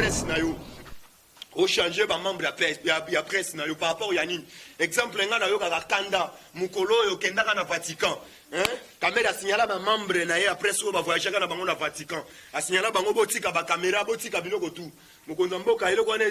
presse na yo au changer ba membre ya presse na yo par rapport ya nini exemple nga na yo kaka kanda mukolo yo kenda na Vatican caméra signala ba membre na ya presse o ba voyager na bango na Vatican a signala bango botika ba caméra botika biloko tout mokonza mboka ile kwana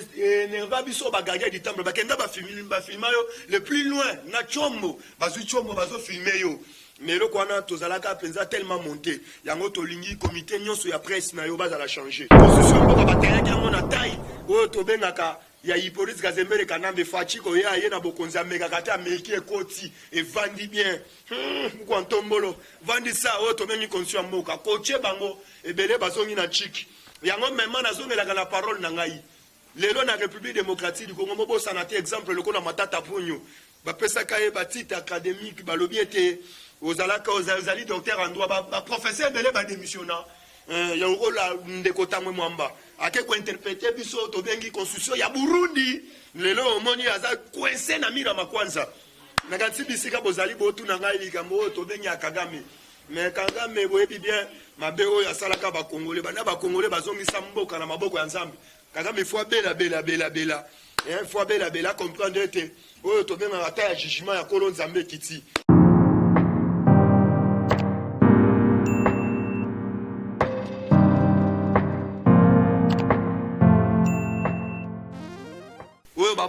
nerva biso ba gardien du temple ba kenda ba filma yo le plus loin na chombo bazu chombo bazo filmer yo mais le kwana tozalaka penza tellement monté yango tolingi comité nyonso ya presse na yo bazala changer constitution mboka batayaki yango na taille oyo tobengaka ya Hippolyte Kazembere Kanambe Fachiko ya ye na bokonzi amekaka te ameki ekoti evandi bien kwa ntombolo vandi sa oyo tobengi constitution mboka koche bango ebele bazongi na chiki yango mema nazongelaka na parole na ngai lelo na République démocratique du Congo mobosana te exemple lokola Matata Ponyo bapesaka ye batite académique balobi ete ozali docteur en droit ba professeur belé ba démissionnant ya ola ndeko tamwe mwamba ake ko interpréter biso to bengi constitution ya Burundi lelo omoni aza coincé na mira makwanza na kanti bisika bozali botu na ngai likambo to bengi ya Kagame mais Kagame boyebi bien mabe oyo asalaka ba congolais bana ba congolais bazongisa mboka na maboko ya Nzambe Kagame faut bela faut bela comprendre ete oyo to benga ata ya jugement ya kolo Nzambe kiti.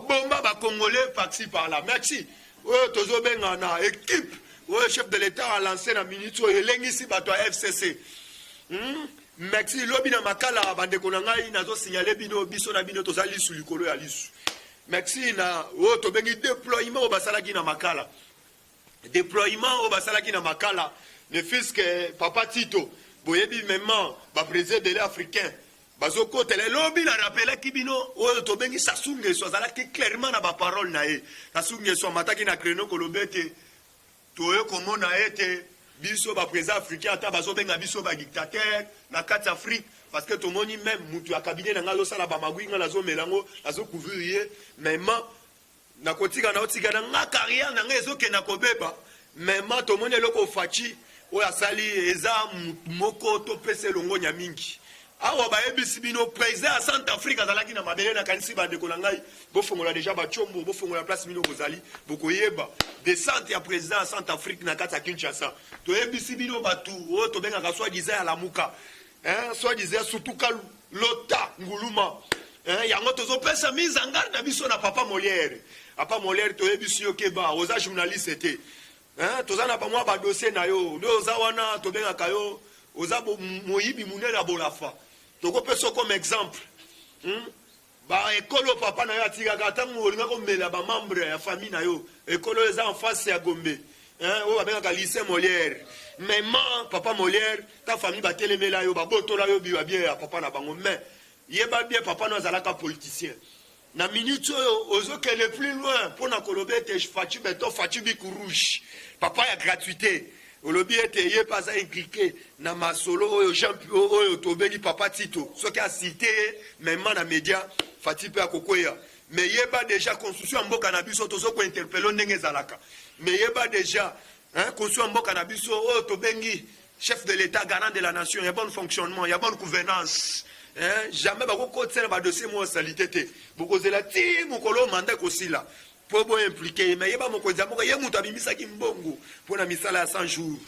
Bomba ba congolais par-ci par-là. Merci. Tozo benga na équipe. Chef de l'État a lancé na minute elengisi bato FCC. Merci lobi na makala bande konanga nazo signaler bino biso na bino tozali su likolo ya lisu. Merci na to bengi déploiement au basalaki na makala. Déploiement au basalaki na makala. Le fils que papa Tito boyebi même ba président de l'Africain. Bazoko tele lobby la rappela kibino o to bengi sasunge so zala ki clairement na ba parole na e sasunge so mataki na kreno kolobete to e komona ete biso ba président africain ata bazo benga biso ba dictateur na kati Afrique parce que to moni même mutu ya cabinet na ngalo sala ba magwinga la zo melango azo couvrir même na kotika na otika na carrière na ngezo ke na kobeba même to moni loko fachi o asali eza moko to pese longo nya mingi. Awa ba ebisi bino président à Centrafrique azalaki na mabele na kanisi ba ndeko na ngai bo fongola déjà ba chombo bo fongola place bino kozali bokoyeba descente ya président à Centrafrique na kati ya Kinshasa to ebisi bino batu o to benga ka soit disait à la muka soit disait surtout ka lota nguluma yango tozo pesa mise en garde na biso na papa Molière to ebisi yo keba oza journaliste était tozana ba mwa ba dossier na yo do oza wana to benga kayo oza moyibi munela bolafa. Toko peso comme exemple. Ba ekolo papa na yo atikaka tango olinga komela ba membre ya famille na yo. Ekolo eza en face ya Gombe. O ba benga lycée Molière. Maman papa Molière, ta famille ba telemela yo ba botola yo biwa bien ya papa na bango mais yeba bien papa no azalaka politicien. Na minute ozo ke le plus loin pour na kolobete Fachi beto Fachi biku rouge. Papa ya gratuité. Olobi ete ye pas impliqué na masolo oyo Jean oyo tobeli papa Tito ce qui a cité même na média Fati pe akokoya mais yeba déjà constitution mboka na biso tozo ko interpeller ndenge zalaka mais yeba déjà constitution mboka na biso oyo tobengi chef de l'État garant de la nation, il y a bon fonctionnement, il y a bonne gouvernance. Jamais ba ko kotsela ba dossier mo salité te. Boko zela ti mokolo mandat ko sila. Pour bon impliquer mais yeba moko zamoka ye mutu abimisa ki mbongo pour na misala ya 100 jours.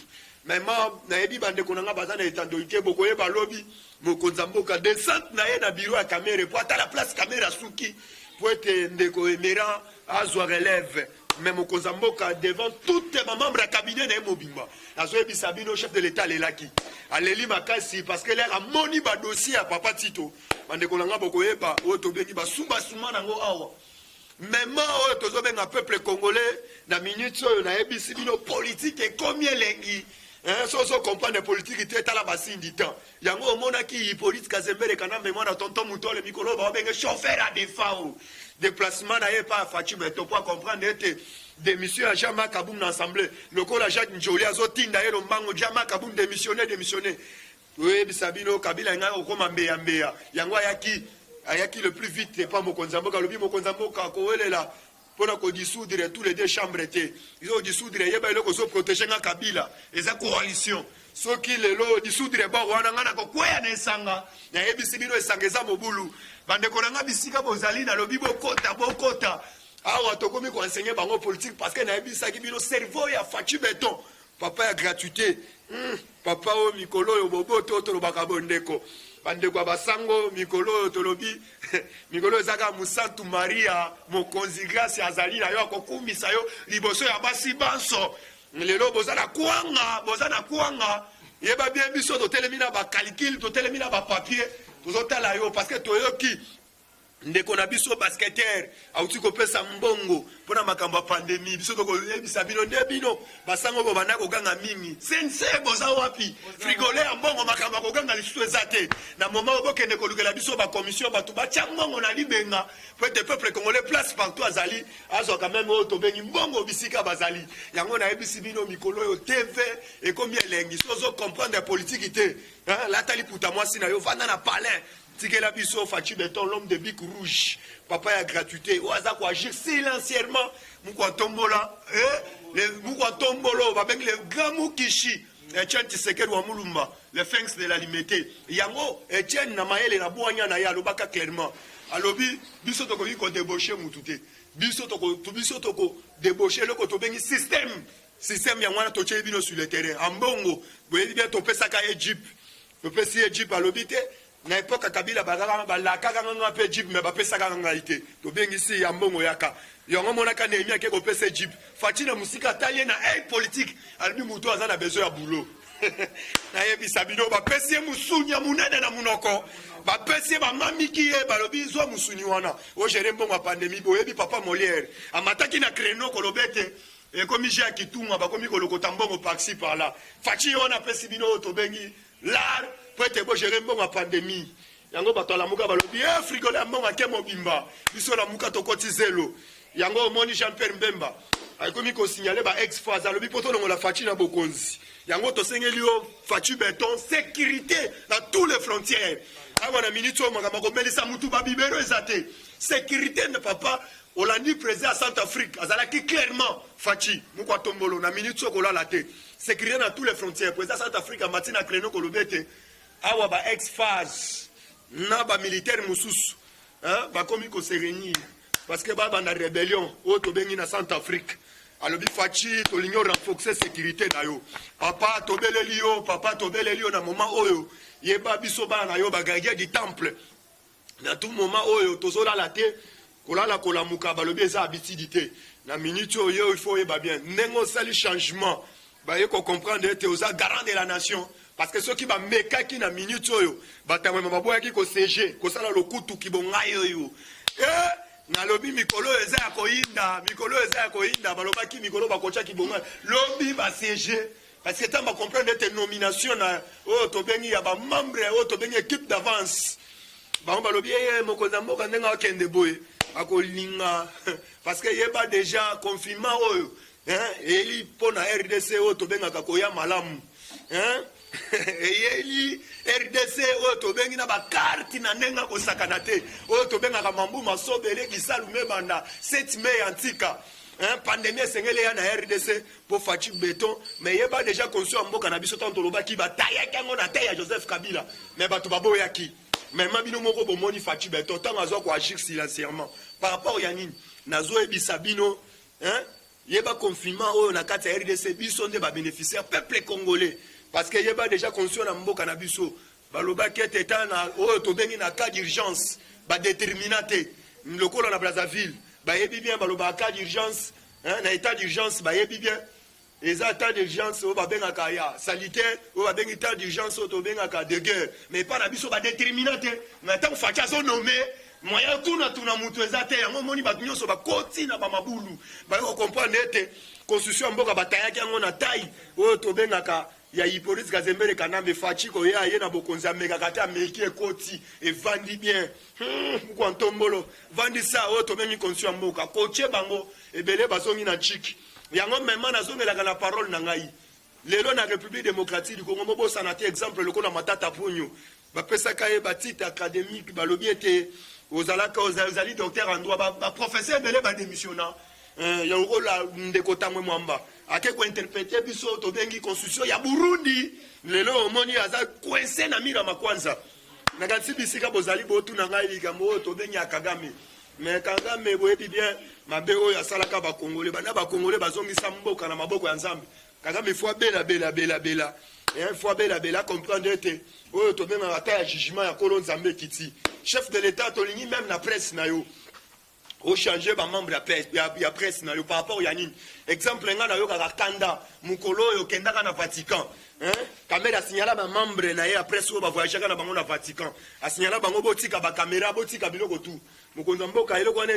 Mais ma na yebi bande ko nga bazana etandolike boko yeba lobby moko zamboka descente na ye na bureau ya caméra pour ata la place caméra suki pour être ndeko emerant azwa relève. Même au Kozamboka devant tous les membres du cabinet de Mobimba. Azoebi Sabino, chef de l'État, l'Elaki. Aleli Makasi, parce qu'elle a moni ba dossier à Papa Tito. Mande Kolanga Bokoyeba, Otobeki, Basumba Sumanango Awa. Même Otozoben, un peuple congolais, na minute, na Ebi Sibino politique et combien lengi. Soso comprendre politique qui était à la bassine du temps. Yango monaki Hippolyte Kazembere kana mémoire na tonton Mutole Mikolo ba benga chauffeur à défense. Déplacement n'a pas Fachi mais to pour comprendre était démission à Jama Kaboum l'assemblée. Le col à Jacques Njoli azoti ndaye lo mbango Jama Kaboum démissionné. Oui Sabino Kabila nga okoma mbeya. Yango ayaki le plus vite c'est pas Mokonzamboka lobi Mokonzamboka ko elela. Pour nous dissoudre tous les deux chambres étaient. Ils ont dissoudre, ils ont protégé Kabila. Et sa coalition. soki lelo dissoudre bord wana ngana ko kwea na esanga na ebisi bino esanga eza mobulu bandeko na nga bisika bozali na lobi bokota awa tokomi ko enseigner bango politique parce que na ebisaki bino cerveau ya Fachi Beton papa ya gratuité papa o mikolo yo boboto tolobaka bondeko bandeko basango mikolo tolobi mikolo ezaka musantu Maria mokonzi grâce azali na yo akokumisa yo liboso ya basi banso lelo bozana kuanga yeba bien biso totelemi na ba calcul totelemi na ba papier tozotala yo parce que toyoki ndeko na biso basketteur auti kopesa mbongo pona makambo ya pandémie biso tokoyebisa bino nde bino basango bo bana koganga mingi sense boza wapi frigole ya mbongo makambo koganga lisusu eza te na moment obokende kolukela biso ba commission bato batia mbongo na libenga pour être peuple congolais place partout azali azo quand même oyo tobengi mbongo bisika bazali yango na yebisi bino mikolo yo TV ekomi elengi sozo comprendre politique te latali puta mwasi na yo vanda na palais Tikela biso Fachi Beton l'homme de bic rouge papa ya gratuité oaza ko agir silencièrement mukwa tombola mukwa tombolo ba bengi le grand mukishi Etienne Tshisekedi wa Mulumba le phénix de la liberté yango Etienne na mayele na boanya na ya lobaka clairement alobi biso to ko débaucher mutute biso to ko débaucher le ko to bengi système ya mwana to bino sur le terrain ambongo boyebi bien to pesaka Egypte to pesi Egypte alobi te na époque Kabila bazaka balaka nganga pe Egypte mais bapesaka nganga ite to bengisi ya mbongo yaka yongo monaka Nehemia ke ko pesa Egypte Fachi na musika talie na politique albi muto azana besoin ya boulot na yebisa bino bapesi musunya munene na munoko bapesi ba mamiki e balobi zo musuni wana o gérer mbongo pandémie boyebi papa Molière amataki na créneau kolobete et comme j'ai akitunga bakomi kolokota mbongo par-ci par-là Fachi ona pesi bino to bengi l'art pour être beau gérer mbongo pandémie yango bato la muka balobi frigo la mbongo ke mobimba biso la muka to kotizelo yango moni Jean-Pierre Mbemba akomi ko signaler ba ex-phase alobi poto ngo la Fachi na bokonzi yango to sengeli yo Fachi Beton sécurité dans tous les frontières awa na minute maka ko melisa mutu ba bibero ezate sécurité ne papa Olandi président à Centrafrique azalaki clairement Fachi mukwa tombolo na minute ko la te sécurité dans tous les frontières président Centrafrique matina créneau ko lobete awa ba ex-phase na ba militaire mususu ba komi ko se réunir parce que ba na rébellion o to bengi na Centrafrique alobi Fachi to linyo renforcer sécurité na yo papa to beleli yo na moment oyo yeba biso ba na yo ba gardien du temple na tout moment oyo tozola la te kolala kolamuka balobi eza habitude na minute oyo il faut yeba bien nengo sali changement ba yeko comprendre ete oza garant de la nation parce que ceux qui va meka ki na minute oyo batamwe maboya ki ko CG ko sala lokutu ki bonga yo na lobi mikolo eza ya koinda baloba ki mikolo bakocha ki bonga lobi ba CG parce que tant ba comprendre ete nomination na to bengi ya ba membre to bengi équipe d'avance ba balobi mokonza mboka ndenga akende boye akolinga parce que yeba déjà confinement oyo eli pona RDC to benga kakoya malamu eyeli RDC oyo tobengi na bakarti na ndenga kosakana te oyo tobengaka mambu masobele kisalume banda 7 mai antika pandémie esengeli ya na RDC po Fachi Beton mais yeba déjà conscient mboka na biso tanto lobaki batayaki yango na te ya Joseph Kabila mais bato baboyaki mais mabino moko bomoni Fachi Beton tango azwa ko agir silencièrement par rapport ya nini nazo ebisa bino yeba confinement oyo na kati ya RDC biso nde ba bénéficiaire peuple congolais parce que yeba déjà conscient na mboka na biso baloba kete etana oyo to bengi na cas d'urgence ba déterminate lokola na Brazzaville ba yebi bien baloba cas d'urgence na état d'urgence ba yebi bien eza état d'urgence o ba benga kaya sanitaire o ba benga état d'urgence o to benga ka de guerre mais pas na biso ba déterminate na tant Fachi zo nommé moya tuna mutu ezate yango moni ba nyonso ba koti na ba mabulu ba ko comprendre ete constitution mboka batayaki yango na taille o to benga ka ya Hippolyte Kazembere Kanambe Fachi ko ya ye na bokonzi ameka kata meki ekoti e vandi bien kwa ntombolo vandi sa o to bengi constitution mboka koche bango ebele bazongi na chiki yango mema na zongelaka na parole na ngai lelo na République démocratique du Congo bobo sanate exemple lokola Matata Ponyo bapesaka ye batite académique balobi ete ozali docteur en droit ba professeur ebele ba démissionnant ya okola ndeko tamwe mwamba ake ko interpréter biso to bengi constitution ya Burundi lelo omoni aza coincé na mira makwanza na kanti bisika bozali botu na ngai likambo to bengi ya Kagame mais Kagame boyebi bien mabe oyo asalaka ba Congolais bana ba Congolais bazongisa mboka na maboko ya Nzambe Kagame faut bela il faut bela comprendre que oyo to benga ata ya jugement ya kolo Nzambe kiti chef de l'état to lingi même na presse na yo au changer ba membre ya presse na yo par rapport ya nini exemple nga na yo kaka kanda mukolo yo kendaka na Vatican caméra signala ba membre na ya presse ba voyager na bango na Vatican a signala bango botika ba caméra botika biloko tout mukonza mboka eloko wana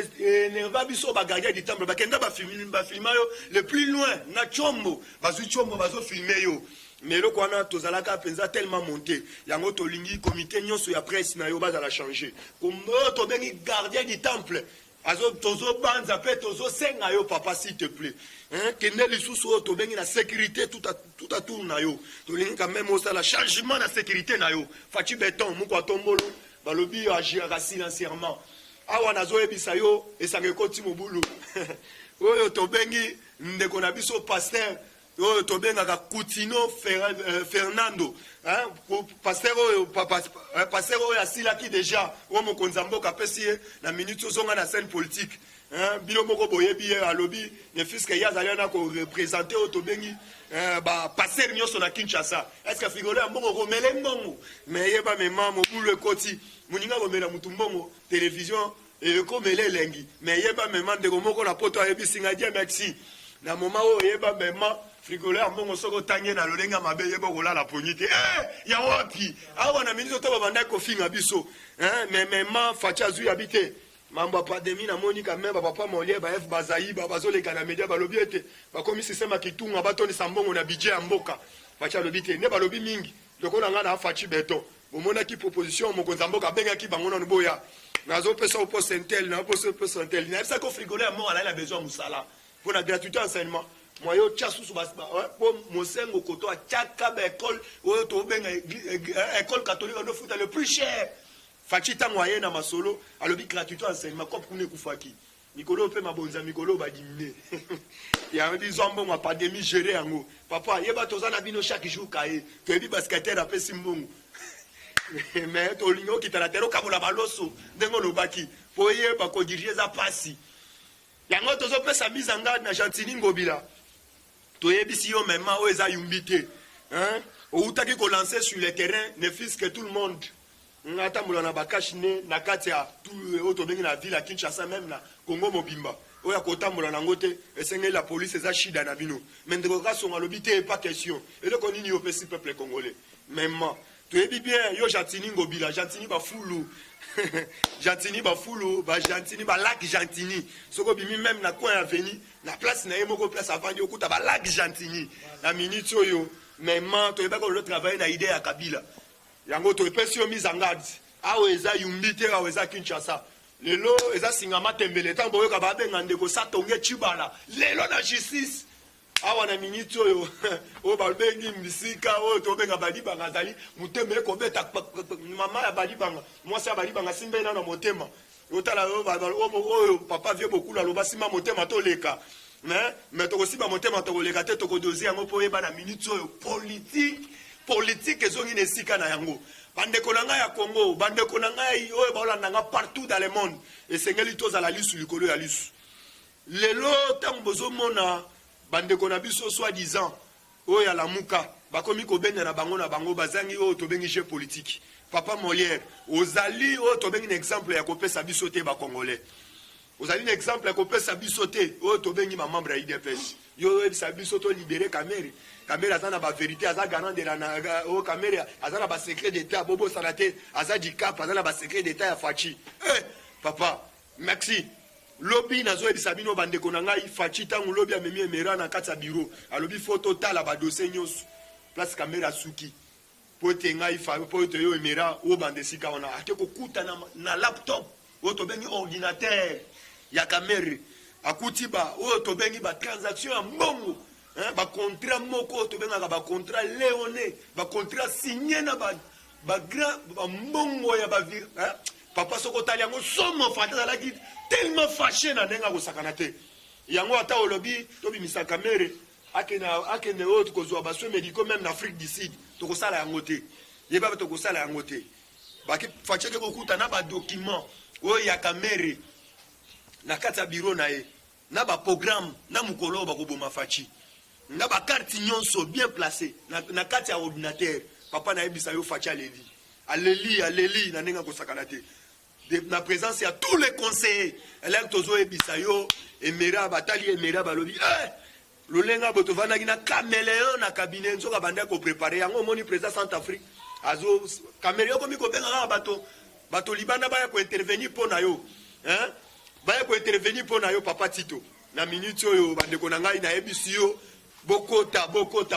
nerva biso ba gardien du temple ba kenda ba filma yo le plus loin na chombo bazo filmer yo mais le quoi tozalaka penza tellement monté yango tolingi comité nyonso ya presse na yo bazala changer comme to bengi gardien du temple azo tozo banza pe tozo senga yo papa s'il te plaît kende lisusu to bengi na sécurité tout à tour na yo tolingi quand même ça la changement na sécurité na yo fati béton mukwa tombolo balobi agir silencièrement awa nazo ebisa yo esange koti mobulu oyo to bengi ndeko na biso pasteur oyo to benga ka Coutinho Fernando pasteur oyo asilaki déjà o mokonza mboka pesi na minute zonga na scène politique bilo moko boyebi alobi ne fiske ya zaliana ko représenter o to bengi ba passer nyonso na Kinshasa est-ce que figolo ya mbongo komele mbongo mais yeba mema mobulu ekoti muninga komela mutu mbongo télévision et komele lengi mais yeba mema ndeko moko na poto ayebi singa dia merci na moment o yeba mema frigole ya mbongo soko tangie na lolenga mabe yeba kolala ponite ya wapi awa na ministre to babanda ko finga biso mais mema facha zu habité mambo pandémie na moni quand même papa molie ba F bazai ba bazoleka na media balobi ete ba komi système kitunga batoni sambongo na budget ya mboka facha lobite ne balobi mingi lokola nga na fachi beton bomona ki proposition mokonza mboka benga ki bango na boya nazo pesa au poste intel na poste intel na ça ko frigole ya mort ala besoin musala pour la gratuité enseignement moi yo tchasu su bas pour mosengo koto a tchaka ba école o to benga école catholique no futa le plus cher Fachita moyen na masolo alobi gratuité enseignement comme kune kufaki mikolo pe mabonza mikolo ba diminuer ya bi zombo ma pandémie gérer yango papa yeba tozana bino chaque jour kae to bi basketteur apesi mbongo mais to lingo kitala tero kabola baloso ndengo lobaki po yeba ko diriger za pasi yango tozo pesa mise en garde na Gentini Ngobila to yebisi yo même o eza yumbité o utaki ko lancer sur le terrain ne fils que tout le monde ngata mulana bakashine na kati ya tout auto bengi na ville à Kinshasa même na Congo mobimba oya kota mulana ngote esengeli la police eza shida na bino mais ndeko kaso ngalobi te pas question et le konini yo pesi peuple congolais même to yebi bien yo Gentini Ngobila Gentini ba fulu Gentini ba fulu ba Gentini ba lac Gentini soko bimi même na coin avenue na place na yemoko place avant yo kuta ba lac Gentini na minute yo même to yeba ko le travail na idée ya Kabila yango to epesi yo mise en garde awo eza yumbite awo eza Kinshasa lelo eza singama tembele tambo yo ka babenga ndeko satonge chibala lelo na justice awa na minute oyo o balbengi mbisika o to benga balibanga zali mutembele ko beta mama ya balibanga mwasi ya balibanga simbe na motema otala o papa vie beaucoup la loba sima motema to leka mais to kosimba motema to leka te to ko dossier yango po yeba na minute oyo politique ezongi nesika na yango bandeko na ngai ya Congo bandeko na ngai oyo baolanda nga partout dans le monde esengeli tozala lisu likolo ya lisu lelo ntango bozomona bandeko na biso soi-disant oyo ya lamuka bakomi kobenda na bango bazangi oyo tobengi jeu politique papa Molière ozali oyo tobengi na exemple ya kopesa biso te bakongolais ozali na exemple ya kopesa biso te oyo tobengi mamembre ya IDPS yo oyebisa biso to libéré Kamera azana ba vérité aza garant de la o Kamera azana ba secret d'état bobo sanate aza di cap azana ba secret d'état ya Fachi papa merci lobby nazo ebisa bino bandeko na ngai Fachi tangu lobby amemi emera na kati ya bureau alobi photo tala ba dossier nyonso place Kamera suki pote ngai fa pote yo emera o bandesika ona akeko kuta na laptop o to bengi ordinateur ya Kamera akuti ba o to bengi ba transaction ya mbongo ba contrat moko to benga ba contrat léoné ba contrat signé na ba grand mbongo ya ba papa soko tali yango somo fata la ki tellement fâché na ndenga ko sakana te yango ata olobi to bimisa Kamera akene autre kozwa basoins médicaux même en Afrique du Sud tokosala yango te yeba tokosala yango te baki facheke kokuta na ba document oyo ya kamere na kati ya bureau na ye na ba programme na mukolo bakoboma fachi na ba carte nyonso bien placé na kati ya ordinateur papa na yebisa yo fachi aleli na nenga kosakana te na présence ya tous les conseillers elek tozo yebisa yo emera batali emera balobi lolenga botovana na caméléon na cabinet nzoka banda ko préparer yango moni président Centrafrique azo caméléon komi ko benga bato libanda baya ko intervenir pona yo baya ko intervenir pona yo papa Tito na minute yo bande ko ngai na yebisi yo bokota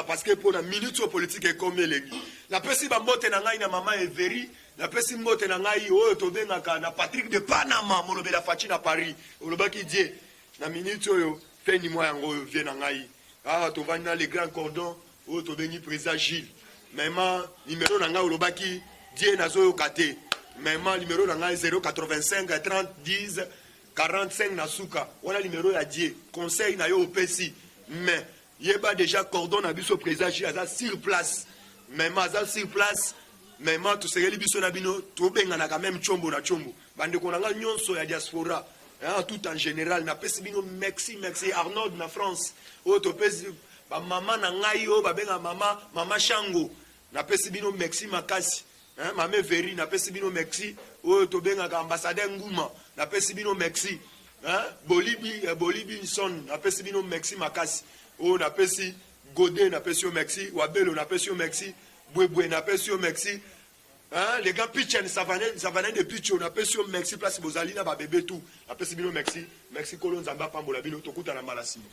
parce que pour la minute politique comme elengi na pesi ba mbote na ngai na mama Everi na pesi mbote na ngai oyo to benga na Patrick de Panama molobe la fachi na Paris olobaki die na minute yo feni moi yango vient na ngai to vana les grands cordons oyo to bengi président Gilles même numéro na ngai olobaki die nazo yo kate même numéro na ngai 085 30 10 45 na suka wana numéro ya die conseil na yo opesi mais yeba déjà cordon na biso président Gilles aza sur place même aza sur place même to segeli biso na bino to benga na quand même chombo na chombo bande ko na nyonso ya diaspora tout en général na pesi bino merci Arnold na France o to pesi ba mama na ngai o ba benga mama Shango na pesi bino merci makasi mama Veri na pesi bino merci o to benga ambassadeur Nguma na pesi bino merci Bolibi Son na pesi bino merci makasi o na pesi Godé na pesi yo merci Wabelo na pesi yo merci Bwebwe na pesi yo merci les gars Pichen Savanen de Picho na pesi yo merci place bozali na ba bébé tout na pesi bino merci Kolon Zamba pambola bino tokuta na malasimo.